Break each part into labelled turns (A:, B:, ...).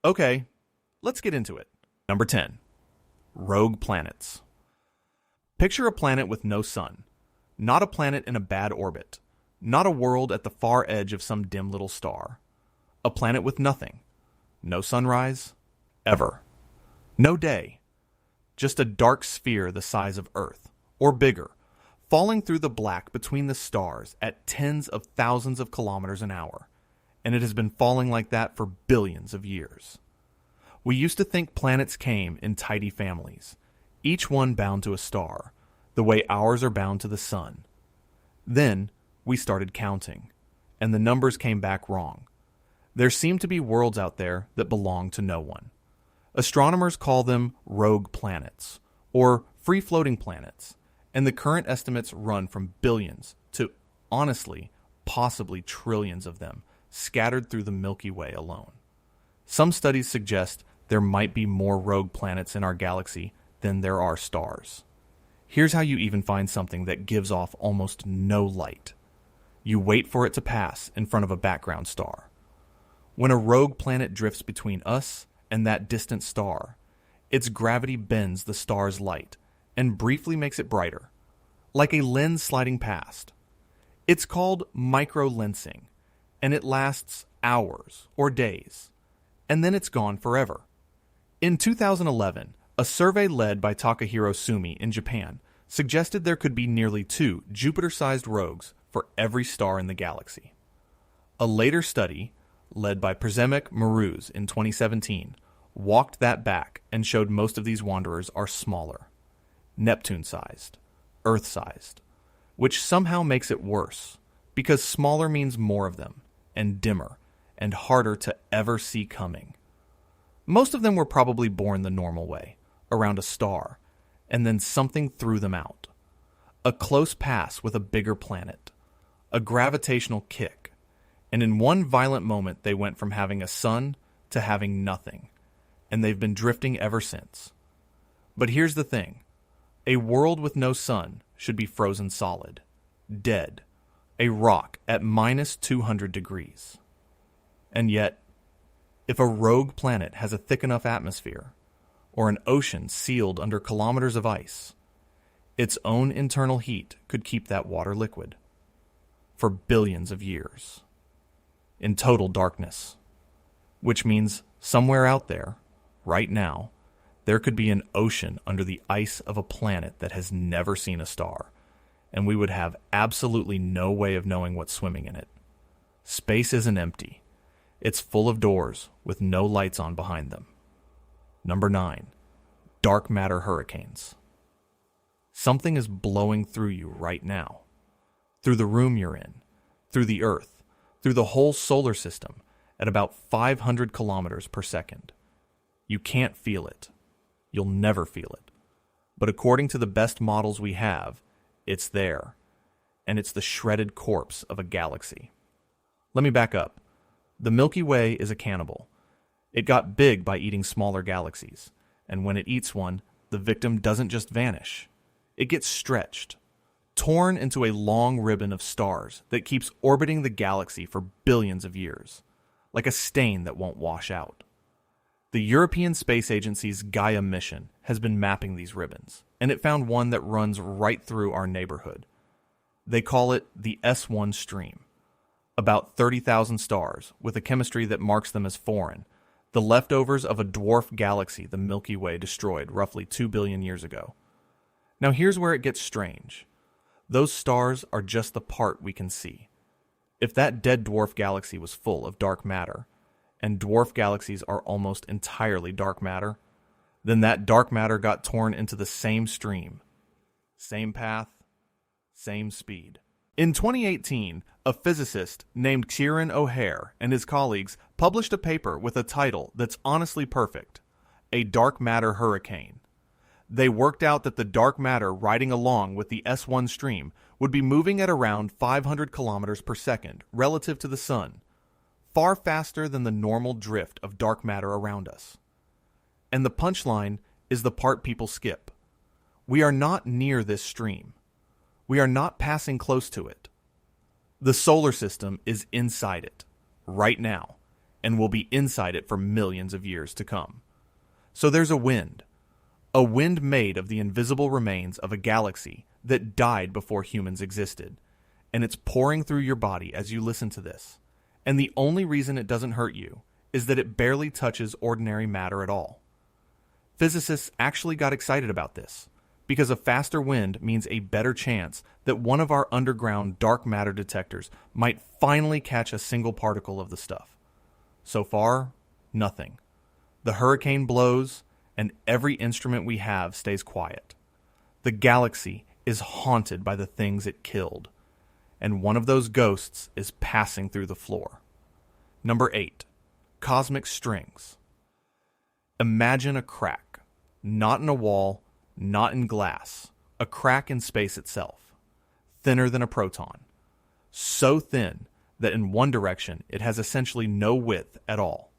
A: Okay, let's get into it. Number 10. Rogue planets. Picture a planet with no sun. Not a planet in a bad orbit. Not a world at the far edge of some dim little star. A planet with nothing. No sunrise. Ever. No day. Just a dark sphere the size of Earth, or bigger, falling through the black between the stars at tens of thousands of kilometers an hour. And it has been falling like that for billions of years. We used to think planets came in tidy families, each one bound to a star, the way ours are bound to the sun. Then we started counting, and the numbers came back wrong. There seem to be worlds out there that belong to no one. Astronomers call them rogue planets, or free-floating planets, and the current estimates run from billions to, honestly, possibly trillions of them, scattered through the Milky Way alone. Some studies suggest there might be more rogue planets in our galaxy than there are stars. Here's how you even find something that gives off almost no light. You wait for it to pass in front of a background star. When a rogue planet drifts between us and that distant star, its gravity bends the star's light and briefly makes it brighter, like a lens sliding past. It's called microlensing, and it lasts hours or days, and then it's gone forever. In 2011, a survey led by Takahiro Sumi in Japan suggested there could be nearly 2 Jupiter-sized rogues for every star in the galaxy. A later study, led by Przemek Maruz in 2017, walked that back and showed most of these wanderers are smaller, Neptune-sized, Earth-sized, which somehow makes it worse, because smaller means more of them, and dimmer, and harder to ever see coming. Most of them were probably born the normal way, around a star, and then something threw them out. A close pass with a bigger planet, a gravitational kick, and in one violent moment they went from having a sun to having nothing, and they've been drifting ever since. But here's the thing. A world with no sun should be frozen solid, dead, a rock at minus 200 degrees. And yet, if a rogue planet has a thick enough atmosphere, or an ocean sealed under kilometers of ice, its own internal heat could keep that water liquid for billions of years, in total darkness, which means somewhere out there, right now, there could be an ocean under the ice of a planet that has never seen a star, and we would have absolutely no way of knowing what's swimming in it. Space isn't empty. It's full of doors with no lights on behind them. Number 9. Dark matter hurricanes. Something is blowing through you right now. Through the room you're in, through the Earth, through the whole solar system, at about 500 kilometers per second. You can't feel it. You'll never feel it. But according to the best models we have, it's there. And it's the shredded corpse of a galaxy. Let me back up. The Milky Way is a cannibal. It got big by eating smaller galaxies, and when it eats one, the victim doesn't just vanish. It gets stretched, torn into a long ribbon of stars that keeps orbiting the galaxy for billions of years, like a stain that won't wash out. The European Space Agency's Gaia mission has been mapping these ribbons, and it found one that runs right through our neighborhood. They call it the S1 stream. About 30,000 stars, with a chemistry that marks them as foreign, the leftovers of a dwarf galaxy the Milky Way destroyed roughly 2 billion years ago. Now here's where it gets strange. Those stars are just the part we can see. If that dead dwarf galaxy was full of dark matter, and dwarf galaxies are almost entirely dark matter, then that dark matter got torn into the same stream. Same path, same speed. In 2018, a physicist named Kieran O'Hare and his colleagues published a paper with a title that's honestly perfect: A Dark Matter Hurricane. They worked out that the dark matter riding along with the S1 stream would be moving at around 500 kilometers per second relative to the sun, far faster than the normal drift of dark matter around us. And the punchline is the part people skip. We are not near this stream. We are not passing close to it. The solar system is inside it, right now, and will be inside it for millions of years to come. So there's a wind made of the invisible remains of a galaxy that died before humans existed, and it's pouring through your body as you listen to this. And the only reason it doesn't hurt you is that it barely touches ordinary matter at all. Physicists actually got excited about this, because a faster wind means a better chance that one of our underground dark matter detectors might finally catch a single particle of the stuff. So far, nothing. The hurricane blows, and every instrument we have stays quiet. The galaxy is haunted by the things it killed, and one of those ghosts is passing through the floor. Number 8. Cosmic strings. Imagine a crack, not in a wall, not in glass, a crack in space itself, thinner than a proton, so thin that in one direction it has essentially no width at all,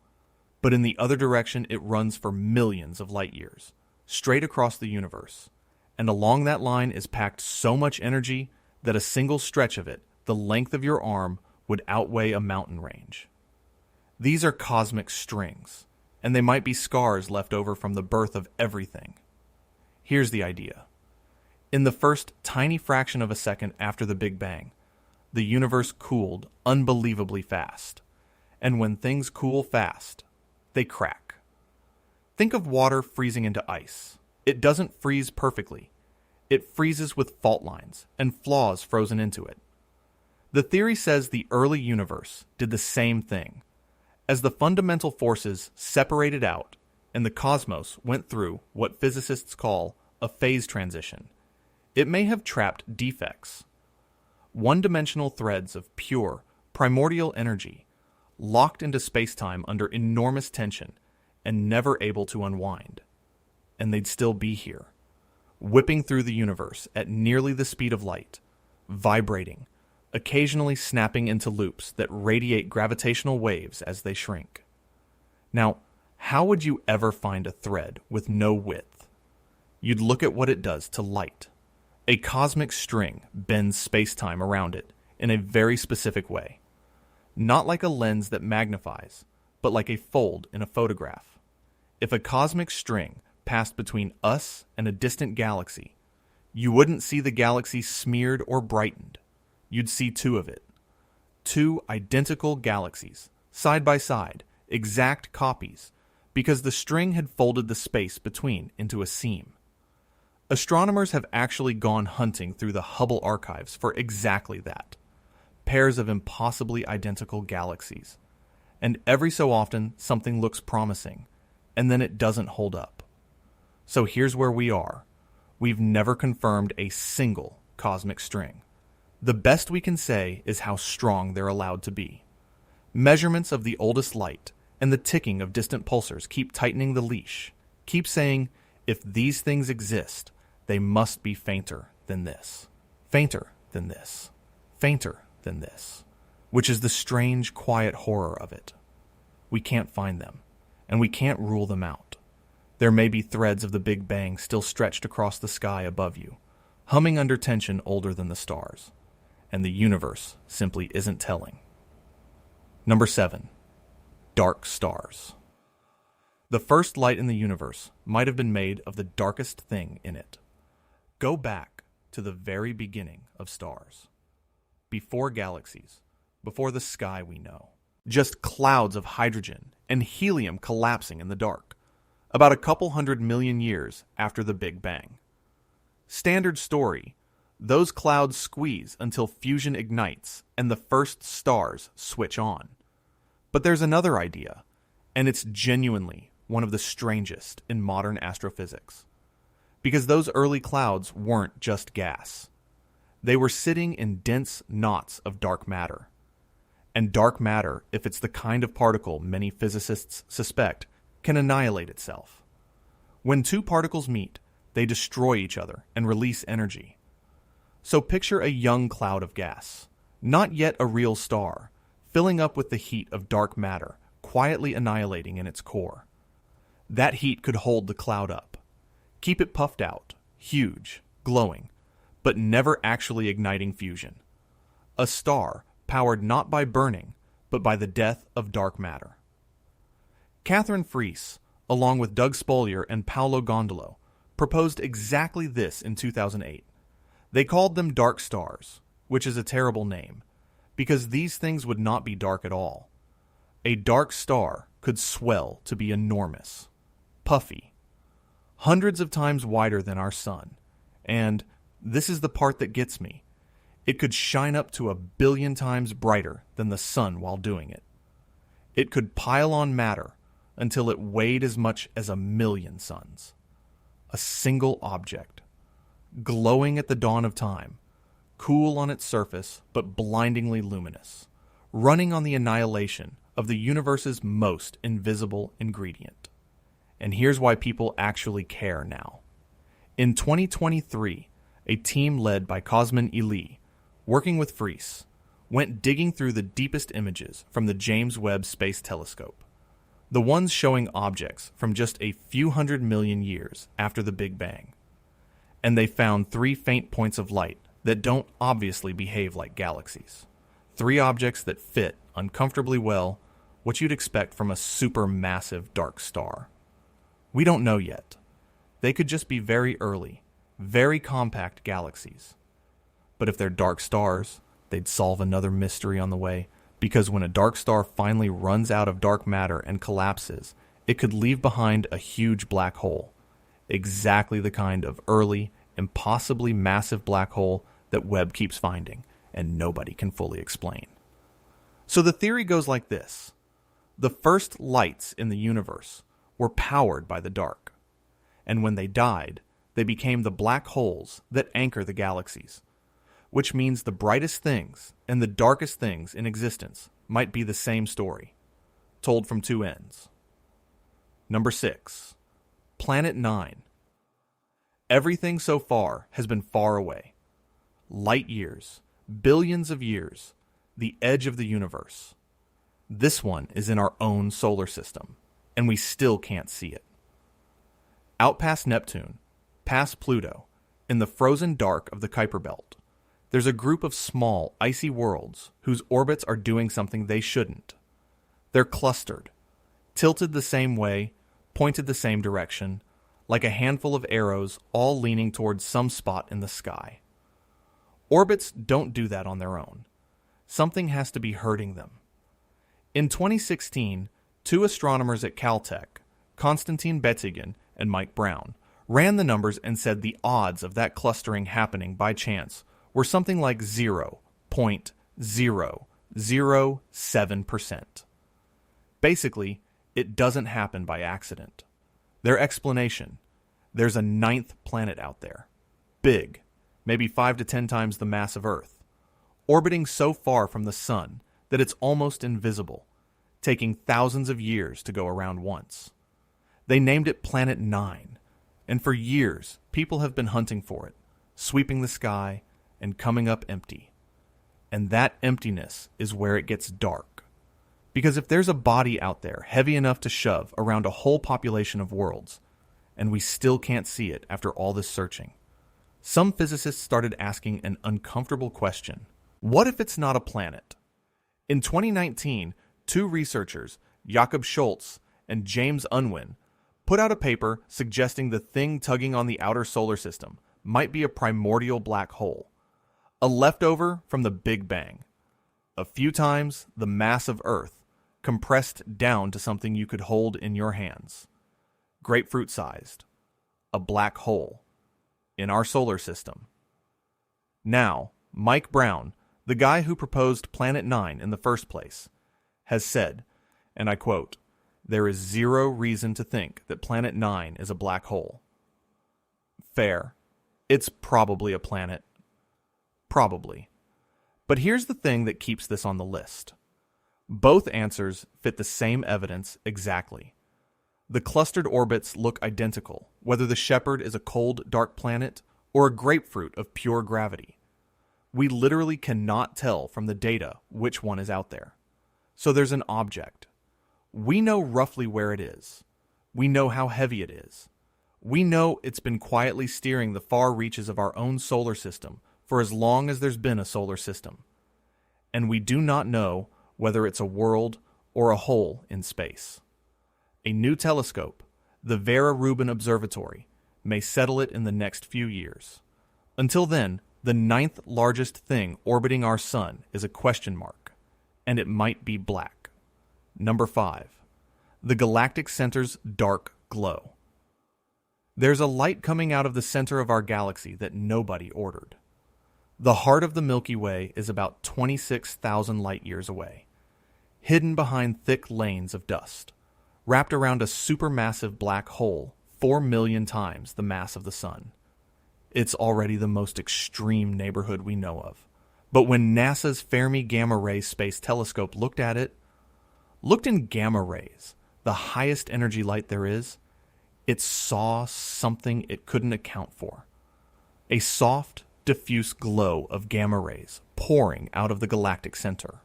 A: but in the other direction it runs for millions of light years, straight across the universe, and along that line is packed so much energy that a single stretch of it, the length of your arm, would outweigh a mountain range. These are cosmic strings, and they might be scars left over from the birth of everything. Here's the idea. In the first tiny fraction of a second after the Big Bang, the universe cooled unbelievably fast. And when things cool fast, they crack. Think of water freezing into ice. It doesn't freeze perfectly. It freezes with fault lines and flaws frozen into it. The theory says the early universe did the same thing. As the fundamental forces separated out and the cosmos went through what physicists call a phase transition, it may have trapped defects. One-dimensional threads of pure, primordial energy, locked into spacetime under enormous tension and never able to unwind. And they'd still be here, whipping through the universe at nearly the speed of light, vibrating, occasionally snapping into loops that radiate gravitational waves as they shrink. Now, how would you ever find a thread with no width? You'd look at what it does to light. A cosmic string bends space-time around it in a very specific way. Not like a lens that magnifies, but like a fold in a photograph. If a cosmic string passed between us and a distant galaxy, you wouldn't see the galaxy smeared or brightened. You'd see two of it. Two identical galaxies, side by side, exact copies, because the string had folded the space between into a seam. Astronomers have actually gone hunting through the Hubble archives for exactly that. Pairs of impossibly identical galaxies. And every so often, something looks promising, and then it doesn't hold up. So here's where we are. We've never confirmed a single cosmic string. The best we can say is how strong they're allowed to be. Measurements of the oldest light and the ticking of distant pulsars keep tightening the leash, keep saying, if these things exist, they must be fainter than this, fainter than this, fainter than this, which is the strange, quiet horror of it. We can't find them, and we can't rule them out. There may be threads of the Big Bang still stretched across the sky above you, humming under tension older than the stars, and the universe simply isn't telling. Number 7. Dark stars. The first light in the universe might have been made of the darkest thing in it. Go back to the very beginning of stars. Before galaxies, before the sky we know. Just clouds of hydrogen and helium collapsing in the dark, about a couple 100 million years after the Big Bang. Standard story, those clouds squeeze until fusion ignites and the first stars switch on. But there's another idea, and it's genuinely one of the strangest in modern astrophysics. Because those early clouds weren't just gas. They were sitting in dense knots of dark matter. And dark matter, if it's the kind of particle many physicists suspect, can annihilate itself. When two particles meet, they destroy each other and release energy. So picture a young cloud of gas, not yet a real star, filling up with the heat of dark matter, quietly annihilating in its core. That heat could hold the cloud up, keep it puffed out, huge, glowing, but never actually igniting fusion. A star powered not by burning, but by the death of dark matter. Catherine Fries, along with Doug Spolier and Paolo Gondolo, proposed exactly this in 2008. They called them dark stars, which is a terrible name, because these things would not be dark at all. A dark star could swell to be enormous, puffy, hundreds of times wider than our sun, and, this is the part that gets me, it could shine up to 1 billion times brighter than the sun while doing it. It could pile on matter until it weighed as much as 1 million suns. A single object, glowing at the dawn of time, cool on its surface but blindingly luminous, running on the annihilation of the universe's most invisible ingredient. And here's why people actually care now. In 2023, a team led by Cosmin Ely, working with Fries, went digging through the deepest images from the James Webb Space Telescope, the ones showing objects from just a few 100 million years after the Big Bang. And they found 3 faint points of light that don't obviously behave like galaxies. 3 objects that fit uncomfortably well what you'd expect from a supermassive dark star. We don't know yet. They could just be very early, very compact galaxies. But if they're dark stars, they'd solve another mystery on the way, because when a dark star finally runs out of dark matter and collapses, it could leave behind a huge black hole, exactly the kind of early, impossibly massive black hole that Webb keeps finding, and nobody can fully explain. So the theory goes like this. The first lights in the universe were powered by the dark, and when they died, they became the black holes that anchor the galaxies, which means the brightest things and the darkest things in existence might be the same story, told from 2 ends. Number 6. Planet 9. Everything so far has been far away. Light years, billions of years, the edge of the universe. This one is in our own solar system, and we still can't see it. Out past Neptune, past Pluto, in the frozen dark of the Kuiper Belt, there's a group of small, icy worlds whose orbits are doing something they shouldn't. They're clustered, tilted the same way, pointed the same direction, like a handful of arrows all leaning towards some spot in the sky. Orbits don't do that on their own. Something has to be hurting them. In 2016, 2 astronomers at Caltech, Konstantin Betzingen and Mike Brown, ran the numbers and said the odds of that clustering happening by chance were something like 0.0007%. Basically, it doesn't happen by accident. Their explanation: there's a 9th planet out there, big, maybe 5 to 10 times the mass of Earth, orbiting so far from the sun that it's almost invisible, taking thousands of years to go around once. They named it Planet 9, and for years people have been hunting for it, sweeping the sky and coming up empty. And that emptiness is where it gets dark. Because if there's a body out there heavy enough to shove around a whole population of worlds, and we still can't see it after all this searching, some physicists started asking an uncomfortable question. What if it's not a planet? In 2019, 2 researchers, Jakob Schultz and James Unwin, put out a paper suggesting the thing tugging on the outer solar system might be a primordial black hole, a leftover from the Big Bang, a few times the mass of Earth, compressed down to something you could hold in your hands. Grapefruit-sized. A black hole. In our solar system. Now, Mike Brown, the guy who proposed Planet 9 in the first place, has said, and I quote, "There is 0 reason to think that Planet 9 is a black hole." Fair. It's probably a planet. Probably. But here's the thing that keeps this on the list. Both answers fit the same evidence exactly. The clustered orbits look identical, whether the Shepherd is a cold, dark planet or a grapefruit of pure gravity. We literally cannot tell from the data which one is out there. So there's an object. We know roughly where it is. We know how heavy it is. We know it's been quietly steering the far reaches of our own solar system for as long as there's been a solar system. And we do not know whether it's a world or a hole in space. A new telescope, the Vera Rubin Observatory, may settle it in the next few years. Until then, the 9th largest thing orbiting our sun is a question mark, and it might be black. Number 5. The galactic center's dark glow. There's a light coming out of the center of our galaxy that nobody ordered. The heart of the Milky Way is about 26,000 light-years away, hidden behind thick lanes of dust, wrapped around a supermassive black hole 4 million times the mass of the sun. It's already the most extreme neighborhood we know of. But when NASA's Fermi Gamma Ray Space Telescope looked in gamma rays, the highest energy light there is, it saw something it couldn't account for. A soft, diffuse glow of gamma rays pouring out of the galactic center,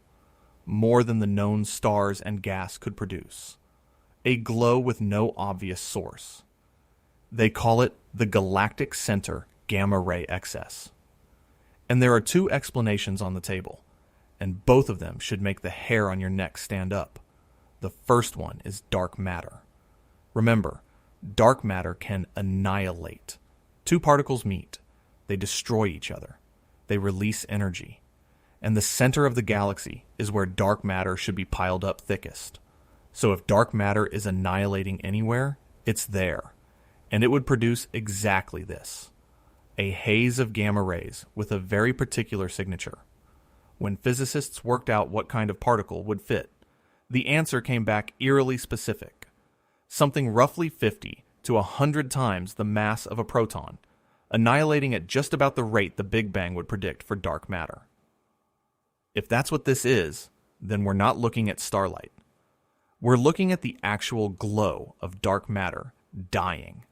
A: more than the known stars and gas could produce. A glow with no obvious source. They call it the galactic center gamma ray excess. And there are 2 explanations on the table, and both of them should make the hair on your neck stand up. The first one is dark matter. Remember, dark matter can annihilate. 2 particles meet. They destroy each other. They release energy. And the center of the galaxy is where dark matter should be piled up thickest. So if dark matter is annihilating anywhere, it's there. And it would produce exactly this. A haze of gamma rays with a very particular signature. When physicists worked out what kind of particle would fit, the answer came back eerily specific. Something roughly 50 to 100 times the mass of a proton, annihilating at just about the rate the Big Bang would predict for dark matter. If that's what this is, then we're not looking at starlight. We're looking at the actual glow of dark matter dying.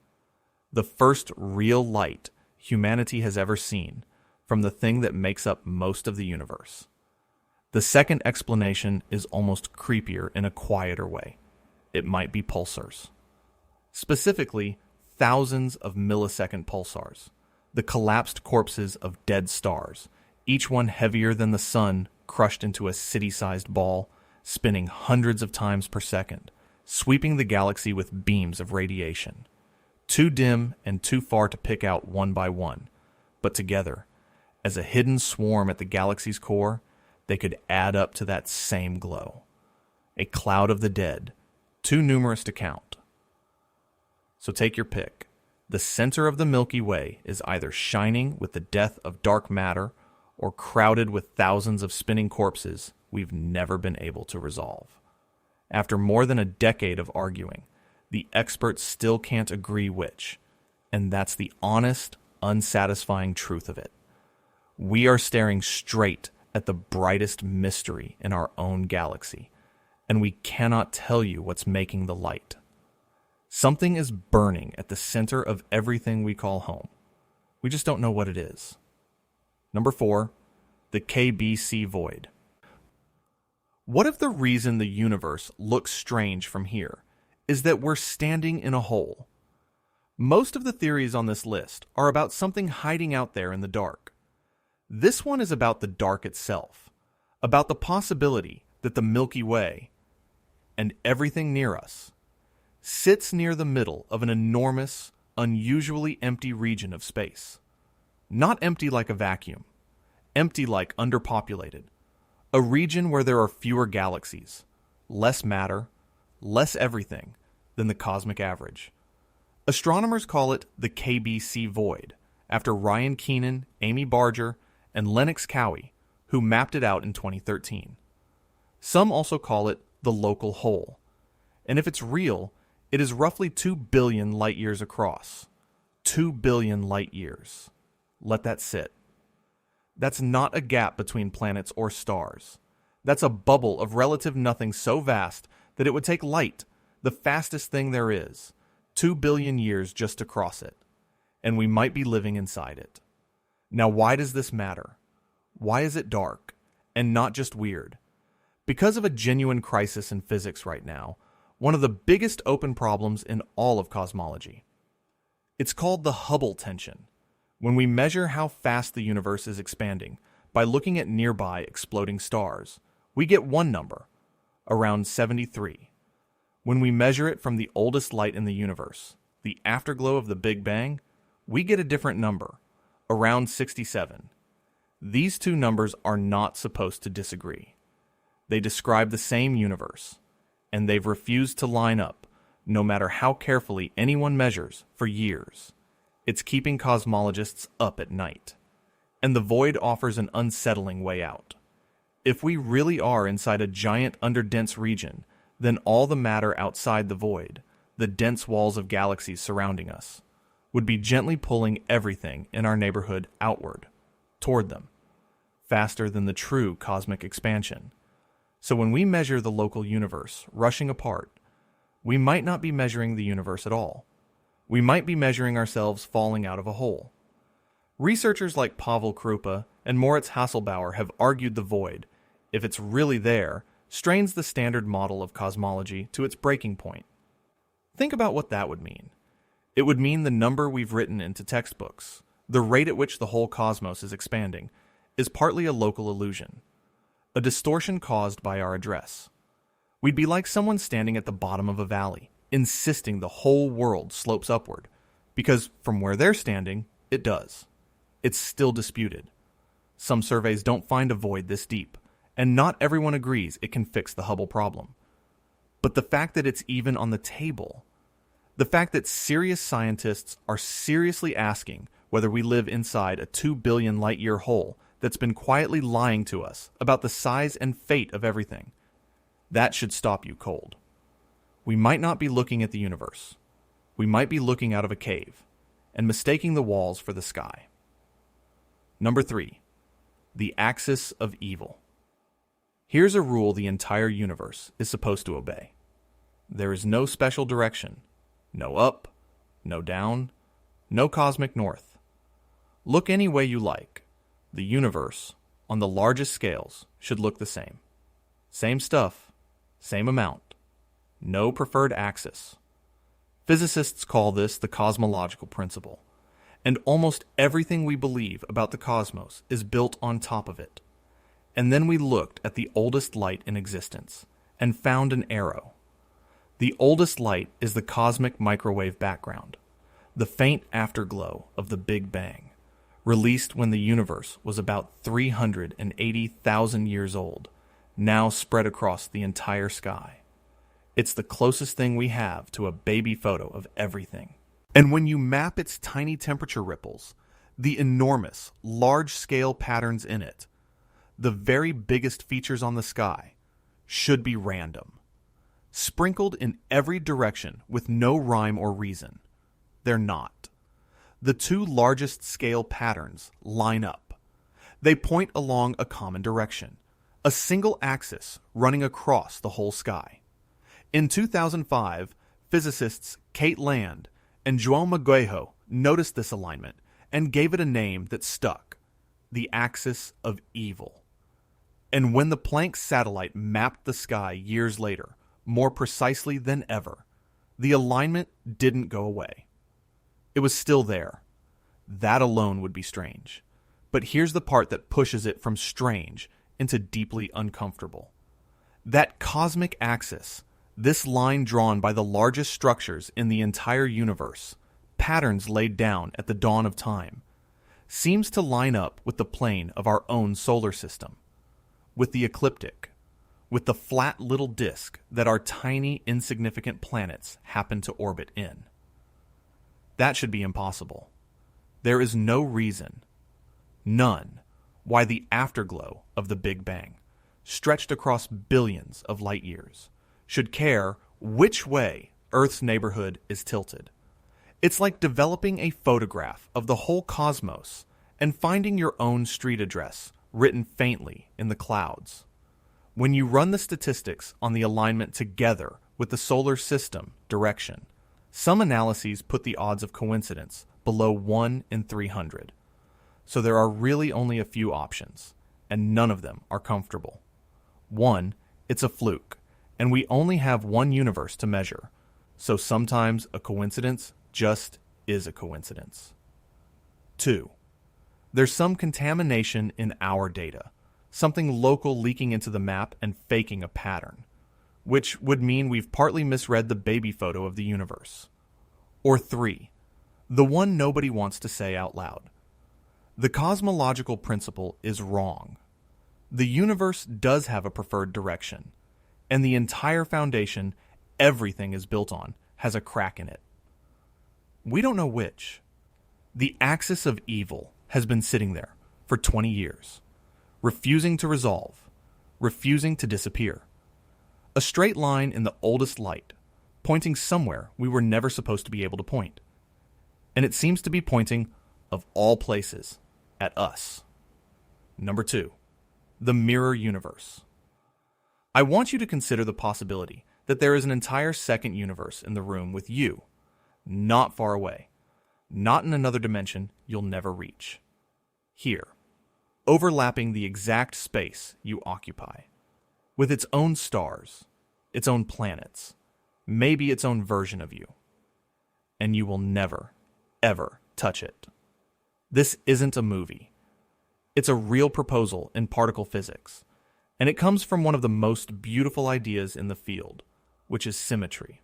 A: The first real light humanity has ever seen from the thing that makes up most of the universe. The second explanation is almost creepier in a quieter way. It might be pulsars. Specifically, thousands of millisecond pulsars, the collapsed corpses of dead stars, each one heavier than the sun, crushed into a city-sized ball, spinning hundreds of times per second, sweeping the galaxy with beams of radiation. Too dim and too far to pick out one by one, but together, as a hidden swarm at the galaxy's core, they could add up to that same glow. A cloud of the dead, too numerous to count. So take your pick. The center of the Milky Way is either shining with the death of dark matter or crowded with thousands of spinning corpses we've never been able to resolve. After more than a decade of arguing, the experts still can't agree which, and that's the honest, unsatisfying truth of it. We are staring straight at the brightest mystery in our own galaxy, and we cannot tell you what's making the light. Something is burning at the center of everything we call home. We just don't know what it is. Number 4, the KBC Void. What if the reason the universe looks strange from here is that we're standing in a hole? Most of the theories on this list are about something hiding out there in the dark. This one is about the dark itself, about the possibility that the Milky Way, and everything near us, sits near the middle of an enormous, unusually empty region of space. Not empty like a vacuum, empty like underpopulated. A region where there are fewer galaxies, less matter, less everything than the cosmic average. Astronomers call it the KBC Void, after Ryan Keenan, Amy Barger, and Lennox Cowie, who mapped it out in 2013. Some also call it the local hole. And if it's real, it is roughly 2 billion light-years across. 2 billion light-years. Let that sit. That's not a gap between planets or stars. That's a bubble of relative nothing so vast that it would take light, the fastest thing there is, 2 billion years just to cross it. And we might be living inside it. Now, why does this matter? Why is it dark, and not just weird? Because of a genuine crisis in physics right now, one of the biggest open problems in all of cosmology. It's called the Hubble tension. When we measure how fast the universe is expanding by looking at nearby exploding stars, we get one number, around 73. When we measure it from the oldest light in the universe, the afterglow of the Big Bang, we get a different number, around 67. These two numbers are not supposed to disagree. They describe the same universe, and they've refused to line up, no matter how carefully anyone measures, for years. It's keeping cosmologists up at night. And the void offers an unsettling way out. If we really are inside a giant underdense region, then all the matter outside the void, the dense walls of galaxies surrounding us, would be gently pulling everything in our neighborhood outward, toward them, faster than the true cosmic expansion. So when we measure the local universe rushing apart, we might not be measuring the universe at all. We might be measuring ourselves falling out of a hole. Researchers like Pavel Krupa and Moritz Hasselbauer have argued the void, if it's really there, strains the standard model of cosmology to its breaking point. Think about what that would mean. It would mean the number we've written into textbooks, the rate at which the whole cosmos is expanding, is partly a local illusion, a distortion caused by our address. We'd be like someone standing at the bottom of a valley, insisting the whole world slopes upward, because from where they're standing, it does. It's still disputed. Some surveys don't find a void this deep, and not everyone agrees it can fix the Hubble problem. But the fact that it's even on the table, the fact that serious scientists are seriously asking whether we live inside a 2 billion light-year hole that's been quietly lying to us about the size and fate of everything, that should stop you cold. We might not be looking at the universe. We might be looking out of a cave and mistaking the walls for the sky. Number 3, the axis of evil. Here's a rule the entire universe is supposed to obey. There is no special direction, no up, no down, no cosmic north. Look any way you like. The universe, on the largest scales, should look the same. Same stuff, same amount. No preferred axis. Physicists call this the cosmological principle, and almost everything we believe about the cosmos is built on top of it. And then we looked at the oldest light in existence and found an arrow. The oldest light is the cosmic microwave background, the faint afterglow of the Big Bang, released when the universe was about 380,000 years old, now spread across the entire sky. It's the closest thing we have to a baby photo of everything. And when you map its tiny temperature ripples, the enormous, large-scale patterns in it, the very biggest features on the sky, should be random, sprinkled in every direction with no rhyme or reason. They're not. The two largest scale patterns line up. They point along a common direction, a single axis running across the whole sky. In 2005, physicists Kate Land and João Maguejo noticed this alignment and gave it a name that stuck, the axis of evil. And when the Planck satellite mapped the sky years later, more precisely than ever, the alignment didn't go away. It was still there. That alone would be strange. But here's the part that pushes it from strange into deeply uncomfortable. That cosmic axis, this line drawn by the largest structures in the entire universe, patterns laid down at the dawn of time, seems to line up with the plane of our own solar system, with the ecliptic, with the flat little disk that our tiny, insignificant planets happen to orbit in. That should be impossible. There is no reason, none, why the afterglow of the Big Bang, stretched across billions of light years, should care which way Earth's neighborhood is tilted. It's like developing a photograph of the whole cosmos and finding your own street address written faintly in the clouds. When you run the statistics on the alignment together with the solar system direction, some analyses put the odds of coincidence below 1 in 300. So there are really only a few options, and none of them are comfortable. 1, it's a fluke, and we only have one universe to measure, so sometimes a coincidence just is a coincidence. 2, there's some contamination in our data, something local leaking into the map and faking a pattern. which would mean we've partly misread the baby photo of the universe. Or 3, the one nobody wants to say out loud. The cosmological principle is wrong. The universe does have a preferred direction, and the entire foundation everything is built on has a crack in it. We don't know which. The axis of evil has been sitting there for 20 years, refusing to resolve, refusing to disappear. A straight line in the oldest light, pointing somewhere we were never supposed to be able to point. And it seems to be pointing, of all places, at us. Number 2, the mirror universe. I want you to consider the possibility that there is an entire second universe in the room with you, not far away, not in another dimension you'll never reach. Here, overlapping the exact space you occupy, with its own stars, its own planets, maybe its own version of you. And you will never, ever touch it. This isn't a movie. It's a real proposal in particle physics, and it comes from one of the most beautiful ideas in the field, which is symmetry.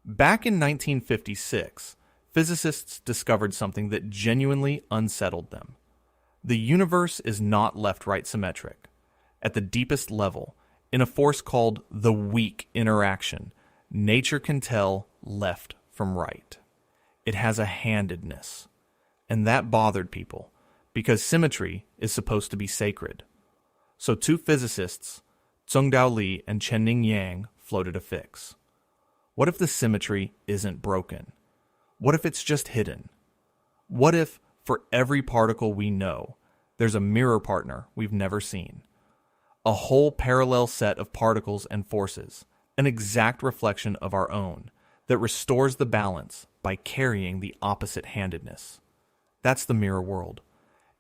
A: Back in 1956, physicists discovered something that genuinely unsettled them. The universe is not left-right symmetric. At the deepest level, in a force called the weak interaction, nature can tell left from right. It has a handedness, and that bothered people because symmetry is supposed to be sacred. So 2 physicists, Tsung-Dao Lee and Chen-Ning Yang, floated a fix. What if the symmetry isn't broken? What if it's just hidden? What if, for every particle we know, there's a mirror partner we've never seen? A whole parallel set of particles and forces, an exact reflection of our own, that restores the balance by carrying the opposite-handedness. That's the mirror world.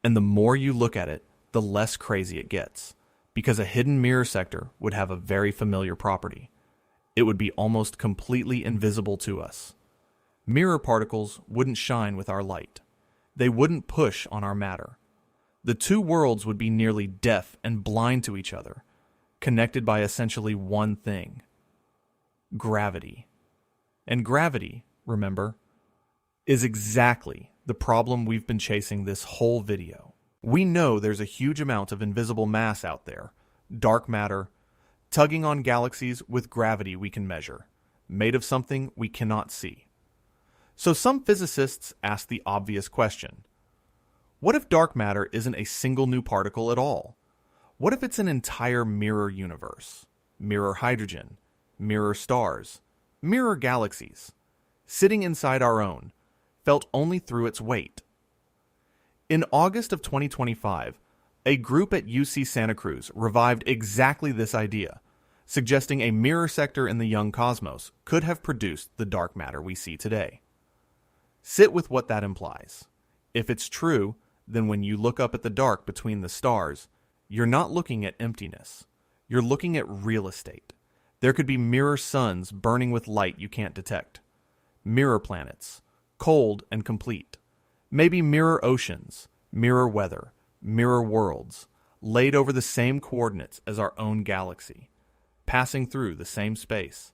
A: And the more you look at it, the less crazy it gets, because a hidden mirror sector would have a very familiar property. It would be almost completely invisible to us. Mirror particles wouldn't shine with our light. They wouldn't push on our matter. The 2 worlds would be nearly deaf and blind to each other, connected by essentially one thing: gravity. And gravity, remember, is exactly the problem we've been chasing this whole video. We know there's a huge amount of invisible mass out there, dark matter, tugging on galaxies with gravity we can measure, made of something we cannot see. So some physicists ask the obvious question: what if dark matter isn't a single new particle at all? What if it's an entire mirror universe, mirror hydrogen, mirror stars, mirror galaxies, sitting inside our own, felt only through its weight? In August of 2025, a group at UC Santa Cruz revived exactly this idea, suggesting a mirror sector in the young cosmos could have produced the dark matter we see today. Sit with what that implies. If it's true, then when you look up at the dark between the stars, you're not looking at emptiness. You're looking at real estate. There could be mirror suns burning with light you can't detect. Mirror planets, cold and complete. Maybe mirror oceans, mirror weather, mirror worlds, laid over the same coordinates as our own galaxy, passing through the same space,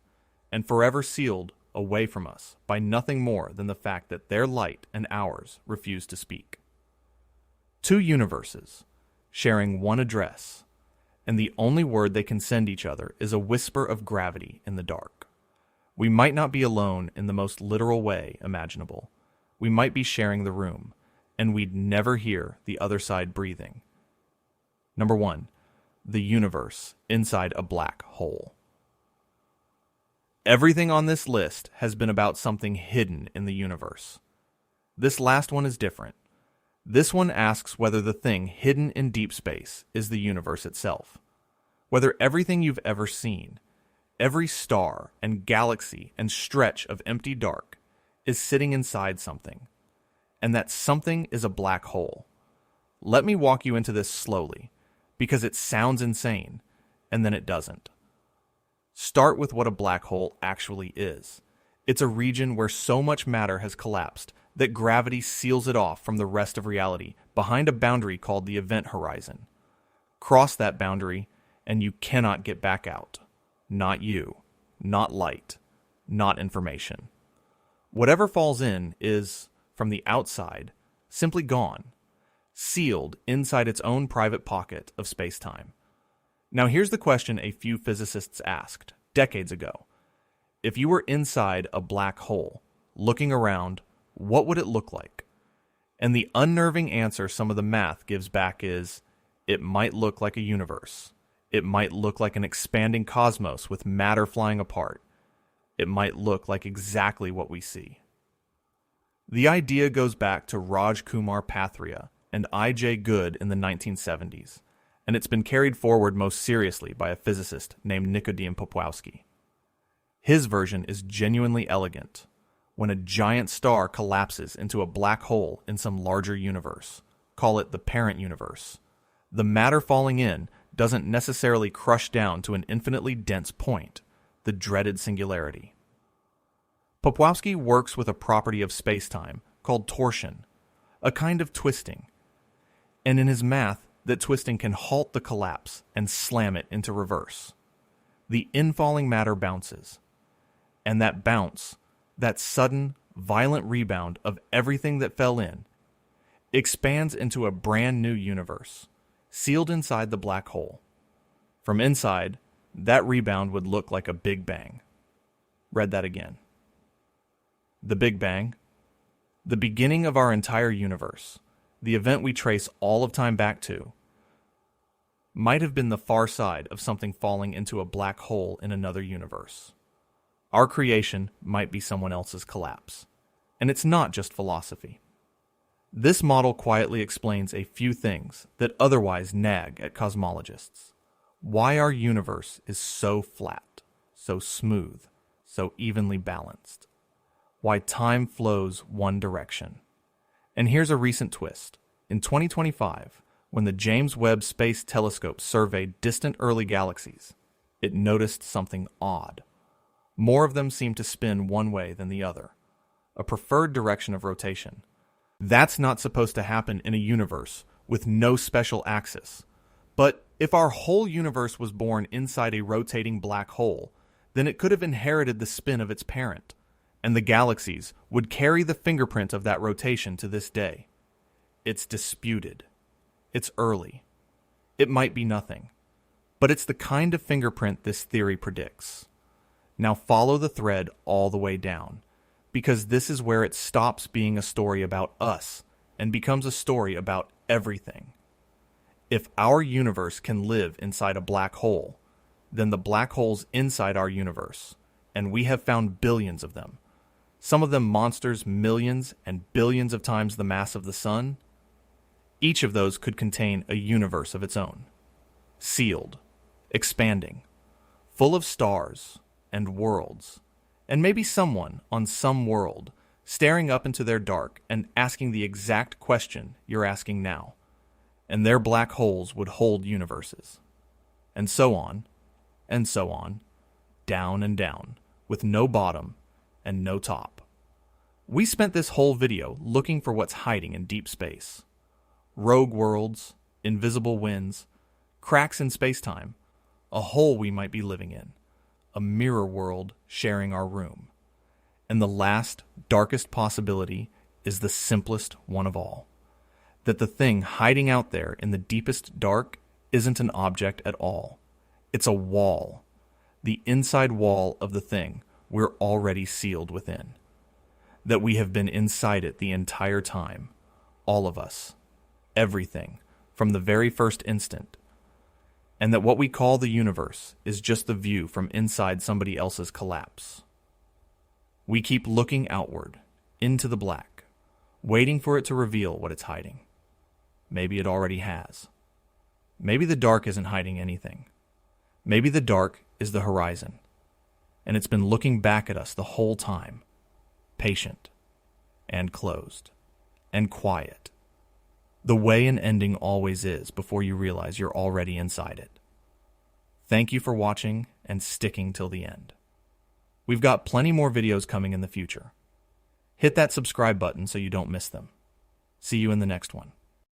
A: and forever sealed away from us by nothing more than the fact that their light and ours refuse to speak. 2 universes, sharing one address, and the only word they can send each other is a whisper of gravity in the dark. We might not be alone in the most literal way imaginable. We might be sharing the room, and we'd never hear the other side breathing. Number 1, the universe inside a black hole. Everything on this list has been about something hidden in the universe. This last one is different. This one asks whether the thing hidden in deep space is the universe itself. Whether everything you've ever seen, every star and galaxy and stretch of empty dark, is sitting inside something, and that something is a black hole. Let me walk you into this slowly, because it sounds insane, and then it doesn't. Start with what a black hole actually is. It's a region where so much matter has collapsed that gravity seals it off from the rest of reality behind a boundary called the event horizon. Cross that boundary, and you cannot get back out. not you, not light, not information. Whatever falls in is, from the outside, simply gone, sealed inside its own private pocket of spacetime. Now here's the question a few physicists asked decades ago. If you were inside a black hole, looking around, what would it look like? And the unnerving answer some of the math gives back is, it might look like a universe. It might look like an expanding cosmos with matter flying apart. It might look like exactly what we see. The idea goes back to Raj Kumar Pathria and I.J. Good in the 1970s, and it's been carried forward most seriously by a physicist named Nikodem Popławski. His version is genuinely elegant. When a giant star collapses into a black hole in some larger universe, call it the parent universe, the matter falling in doesn't necessarily crush down to an infinitely dense point, the dreaded singularity. Popławski works with a property of spacetime called torsion, a kind of twisting, and in his math, that twisting can halt the collapse and slam it into reverse. The infalling matter bounces, and that bounce, that sudden, violent rebound of everything that fell in, expands into a brand new universe, sealed inside the black hole. From inside, that rebound would look like a Big Bang. Read that again. The Big Bang, the beginning of our entire universe, the event we trace all of time back to, might have been the far side of something falling into a black hole in another universe. Our creation might be someone else's collapse. And it's not just philosophy. This model quietly explains a few things that otherwise nag at cosmologists. Why our universe is so flat, so smooth, so evenly balanced. Why time flows one direction. And here's a recent twist. In 2025, when the James Webb Space Telescope surveyed distant early galaxies, it noticed something odd. More of them seem to spin one way than the other, a preferred direction of rotation. That's not supposed to happen in a universe with no special axis. But if our whole universe was born inside a rotating black hole, then it could have inherited the spin of its parent, and the galaxies would carry the fingerprint of that rotation to this day. It's disputed. It's early. It might be nothing. But it's the kind of fingerprint this theory predicts. Now follow the thread all the way down, because this is where it stops being a story about us and becomes a story about everything. If our universe can live inside a black hole, then the black holes inside our universe, and we have found billions of them, some of them monsters millions and billions of times the mass of the sun, each of those could contain a universe of its own, sealed, expanding, full of stars and worlds, and maybe someone on some world staring up into their dark and asking the exact question you're asking now, and their black holes would hold universes. And so on, down and down, with no bottom and no top. We spent this whole video looking for what's hiding in deep space. Rogue worlds, invisible winds, cracks in spacetime, a hole we might be living in, a mirror world sharing our room. And the last, darkest possibility is the simplest one of all. That the thing hiding out there in the deepest dark isn't an object at all. It's a wall. The inside wall of the thing we're already sealed within. That we have been inside it the entire time. All of us. Everything. From the very first instant. And that what we call the universe is just the view from inside somebody else's collapse. We keep looking outward, into the black, waiting for it to reveal what it's hiding. Maybe it already has. Maybe the dark isn't hiding anything. Maybe the dark is the horizon, and it's been looking back at us the whole time, patient, and closed, and quiet. The way an ending always is before you realize you're already inside it. Thank you for watching and sticking till the end. We've got plenty more videos coming in the future. Hit that subscribe button so you don't miss them. See you in the next one.